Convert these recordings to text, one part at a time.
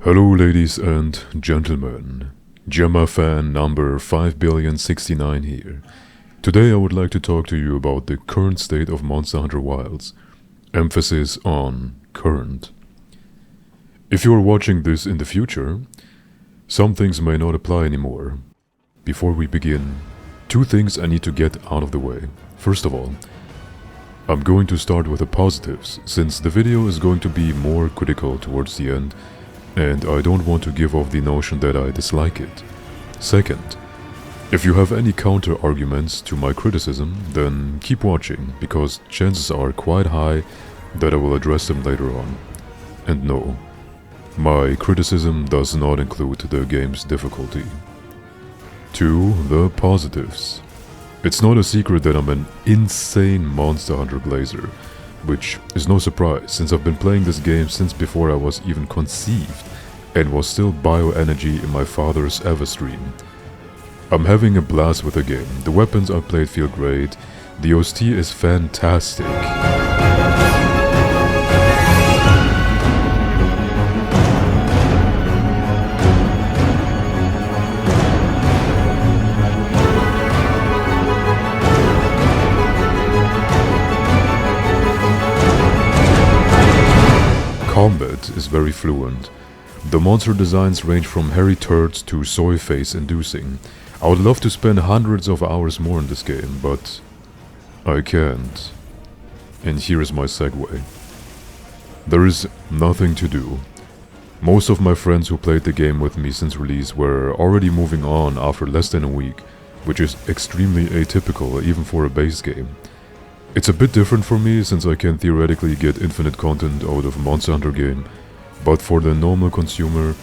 Hello ladies and gentlemen, Gemma fan number 5,069 here. Today I would like to talk to you about the current state of Monster Hunter Wilds. Emphasis on current. If you are watching this in the future, some things may not apply anymore. Before we begin, two things I need to get out of the way. First of all, I'm going to start with the positives, since the video is going to be more critical towards the end, and I don't want to give off the notion that I dislike it. Second, if you have any counter-arguments to my criticism, then keep watching, because chances are quite high that I will address them later on. And no, my criticism does not include the game's difficulty. To the positives. It's not a secret that I'm an insane Monster Hunter glazer, which is no surprise since I've been playing this game since before I was even conceived and was still bioenergy in my father's Everstream. I'm having a blast with the game, the weapons I played feel great, the OST is fantastic. Combat is very fluent. The monster designs range from hairy turds to soy face inducing. I would love to spend hundreds of hours more in this game, but I can't. And here is my segue. There is nothing to do. Most of my friends who played the game with me since release were already moving on after less than a week, which is extremely atypical even for a base game. It's a bit different for me since I can theoretically get infinite content out of a Monster Hunter game, but for the normal consumer,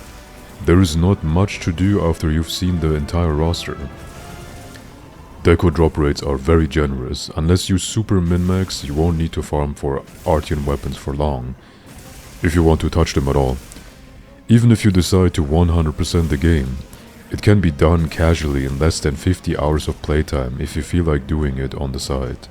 there is not much to do after you've seen the entire roster. Deco drop rates are very generous. Unless you super min-max, you won't need to farm for Artian weapons for long, if you want to touch them at all. Even if you decide to 100% the game, it can be done casually in less than 50 hours of playtime if you feel like doing it on the side.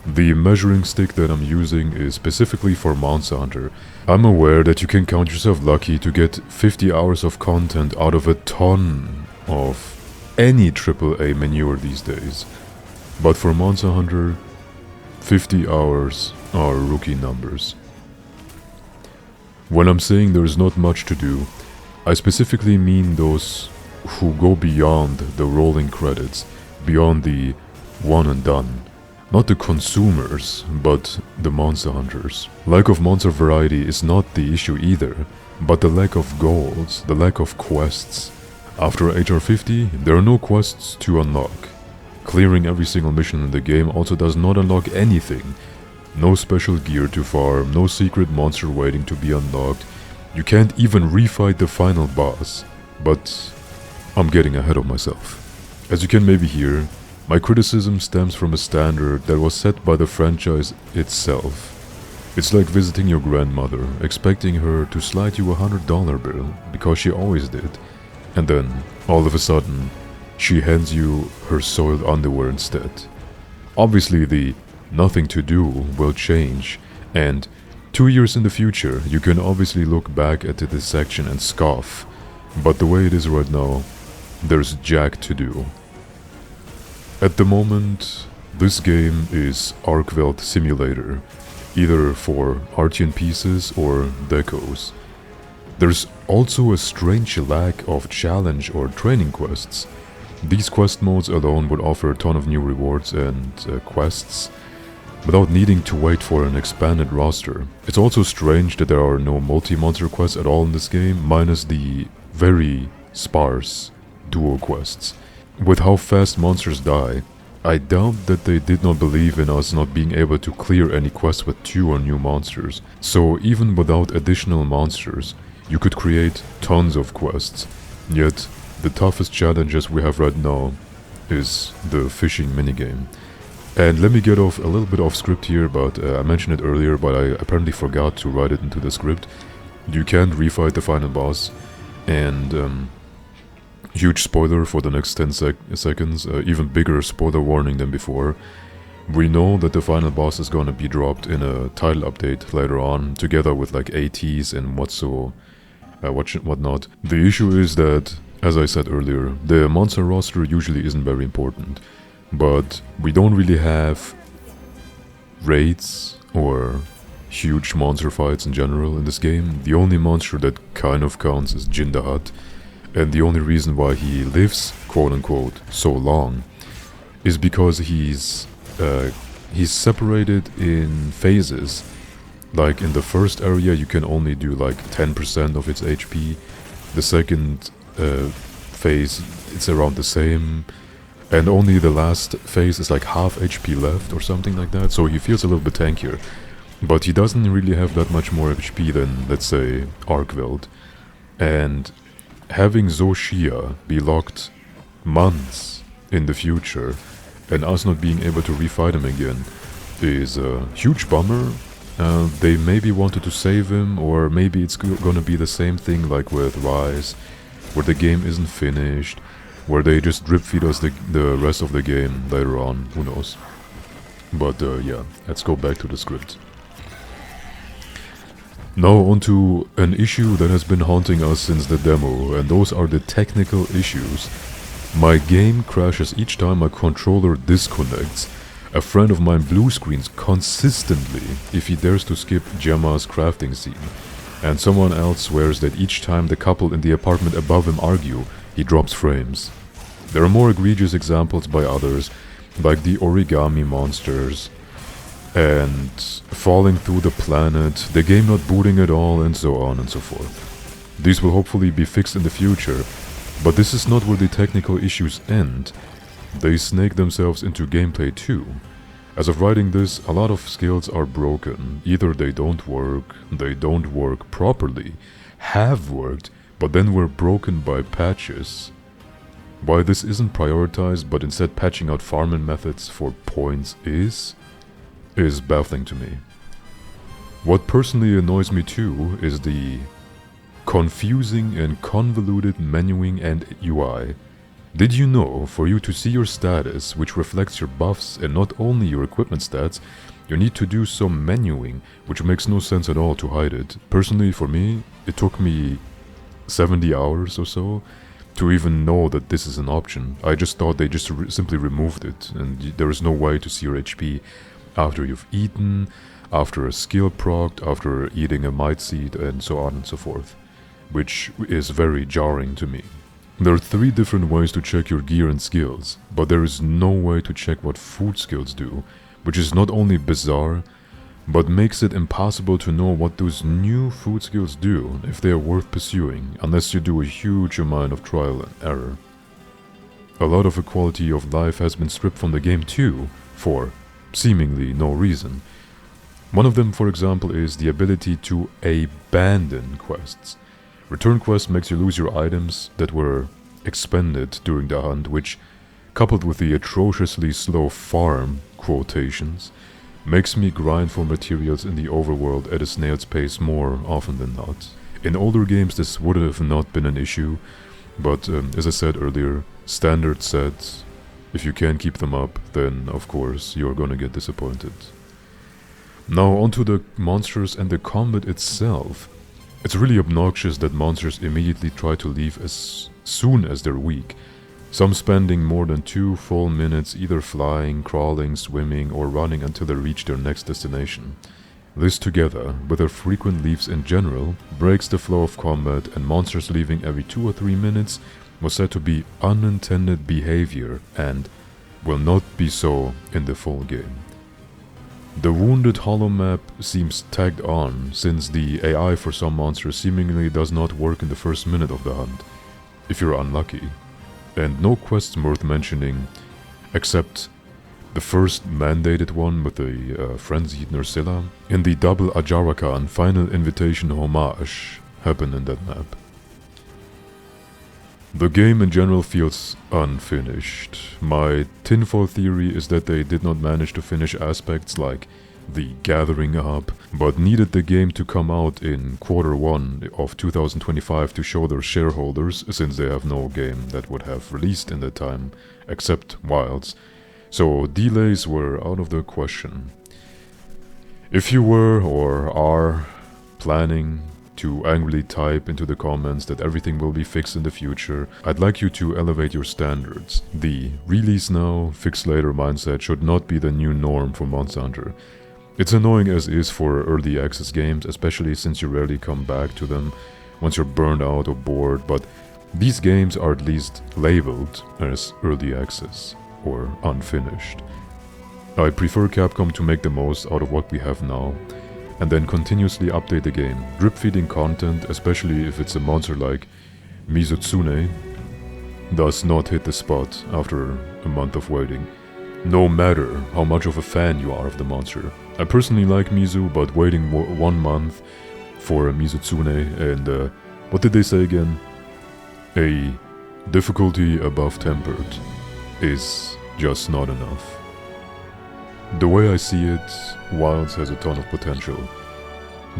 The measuring stick that I'm using is specifically for Monster Hunter. I'm aware that you can count yourself lucky to get 50 hours of content out of a ton of any AAA manure these days. But for Monster Hunter, 50 hours are rookie numbers. When I'm saying there's not much to do, I specifically mean those who go beyond the rolling credits, beyond the one and done. Not the consumers, but the monster hunters. Lack of monster variety is not the issue either, but the lack of goals, the lack of quests. After HR 50, there are no quests to unlock. Clearing every single mission in the game also does not unlock anything. No special gear to farm, no secret monster waiting to be unlocked. You can't even refight the final boss. But I'm getting ahead of myself. As you can maybe hear, my criticism stems from a standard that was set by the franchise itself. It's like visiting your grandmother, expecting her to slide you $100 bill, because she always did, and then, all of a sudden, she hands you her soiled underwear instead. Obviously the nothing to do will change, and 2 years in the future you can obviously look back at this section and scoff, but the way it is right now, there's jack to do. At the moment, this game is Arcveld Simulator, either for Artian pieces or decos. There's also a strange lack of challenge or training quests. These quest modes alone would offer a ton of new rewards and quests, without needing to wait for an expanded roster. It's also strange that there are no multi-monster quests at all in this game, minus the very sparse duo quests. With how fast monsters die, I doubt that they did not believe in us not being able to clear any quests with 2 or new monsters. So even without additional monsters, you could create tons of quests. Yet, the toughest challenges we have right now is the fishing minigame. And let me get off a little bit off script here, but I mentioned it earlier, but I apparently forgot to write it into the script. You can't refight the final boss, and huge spoiler for the next 10 seconds, even bigger spoiler warning than before. We know that the final boss is gonna be dropped in a title update later on, together with like ATs and whatnot. The issue is that, as I said earlier, the monster roster usually isn't very important, but we don't really have raids or huge monster fights in general in this game. The only monster that kind of counts is Jindahat, and the only reason why he lives, quote-unquote, so long is because he's separated in phases. Like in the first area you can only do like 10% of its HP, the second phase it's around the same, and only the last phase is like half HP left or something like that, so he feels a little bit tankier. But he doesn't really have that much more HP than, let's say, Arkveld. And having Zoshia be locked months in the future and us not being able to refight him again is a huge bummer. They maybe wanted to save him, or maybe it's gonna be the same thing like with Rise, where the game isn't finished, where they just drip feed us the rest of the game later on, who knows. But yeah, let's go back to the script. Now onto an issue that has been haunting us since the demo, and those are the technical issues. My game crashes each time my controller disconnects. A friend of mine blue screens consistently if he dares to skip Gemma's crafting scene, and someone else swears that each time the couple in the apartment above him argue, he drops frames. There are more egregious examples by others, like the origami monsters, and falling through the planet, the game not booting at all, and so on and so forth. These will hopefully be fixed in the future, but this is not where the technical issues end. They snake themselves into gameplay too. As of writing this, a lot of skills are broken. Either they don't work properly, have worked, but then were broken by patches. Why this isn't prioritized, but instead patching out farming methods for points is baffling to me. What personally annoys me too is the confusing and convoluted menuing and UI. Did you know, for you to see your status, which reflects your buffs and not only your equipment stats, you need to do some menuing, which makes no sense at all to hide it. Personally, for me, it took me 70 hours or so to even know that this is an option. I just thought they just simply removed it, and there is no way to see your HP after you've eaten, after a skill proc, after eating a might seed, and so on and so forth, which is very jarring to me. There are 3 different ways to check your gear and skills, but there is no way to check what food skills do, which is not only bizarre, but makes it impossible to know what those new food skills do if they are worth pursuing, unless you do a huge amount of trial and error. A lot of equality of life has been stripped from the game too, for seemingly no reason. One of them, for example, is the ability to abandon quests. Return quest makes you lose your items that were expended during the hunt, which, coupled with the atrociously slow farm, quotations, makes me grind for materials in the overworld at a snail's pace more often than not. In older games this would have not been an issue, but as I said earlier, standard sets, if you can't keep them up, then of course you're gonna get disappointed. Now onto the monsters and the combat itself. It's really obnoxious that monsters immediately try to leave as soon as they're weak, some spending more than 2 full minutes either flying, crawling, swimming, or running until they reach their next destination. This together, with their frequent leaves in general, breaks the flow of combat, and monsters leaving every 2 or 3 minutes was said to be unintended behavior and will not be so in the full game. The Wounded Hollow map seems tagged on, since the AI for some monsters seemingly does not work in the first minute of the hunt, if you're unlucky, and no quests worth mentioning, except the first mandated one with the frenzied Nursilla, and the double Ajarakan final invitation homage happen in that map. The game in general feels unfinished. My tinfoil theory is that they did not manage to finish aspects like the gathering up, but needed the game to come out in Q1 of 2025 to show their shareholders, since they have no game that would have released in that time, except Wilds, so delays were out of the question. If you were or are planning to angrily type into the comments that everything will be fixed in the future, I'd like you to elevate your standards. The release now, fix later mindset should not be the new norm for Monster Hunter. It's annoying as is for early access games, especially since you rarely come back to them once you're burned out or bored, but these games are at least labeled as early access or unfinished. I prefer Capcom to make the most out of what we have now, and then continuously update the game, drip-feeding content, especially if it's a monster like Mizutsune, does not hit the spot after a month of waiting, no matter how much of a fan you are of the monster. I personally like Mizu, but waiting 1 month for a Mizutsune and, what did they say again? A difficulty above tempered is just not enough. The way I see it, Wilds has a ton of potential,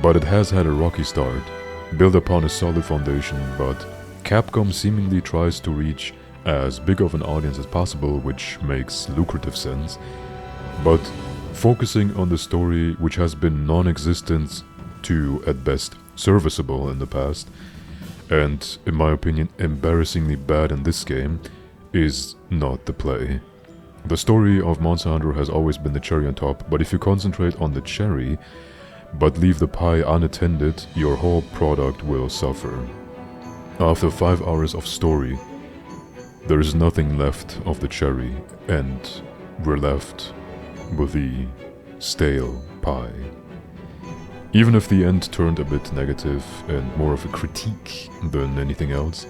but it has had a rocky start, built upon a solid foundation, but Capcom seemingly tries to reach as big of an audience as possible, which makes lucrative sense, but focusing on the story, which has been non-existent to, at best, serviceable in the past, and, in my opinion, embarrassingly bad in this game, is not the play. The story of Monster Hunter has always been the cherry on top, but if you concentrate on the cherry, but leave the pie unattended, your whole product will suffer. After 5 hours of story, there is nothing left of the cherry, and we're left with the stale pie. Even if the end turned a bit negative and more of a critique than anything else,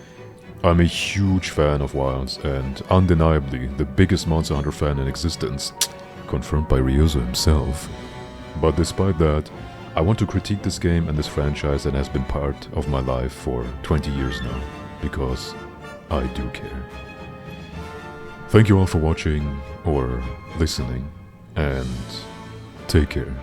I'm a huge fan of Wilds and undeniably the biggest Monster Hunter fan in existence, confirmed by Ryozo himself. But despite that, I want to critique this game and this franchise that has been part of my life for 20 years now, because I do care. Thank you all for watching or listening, and take care.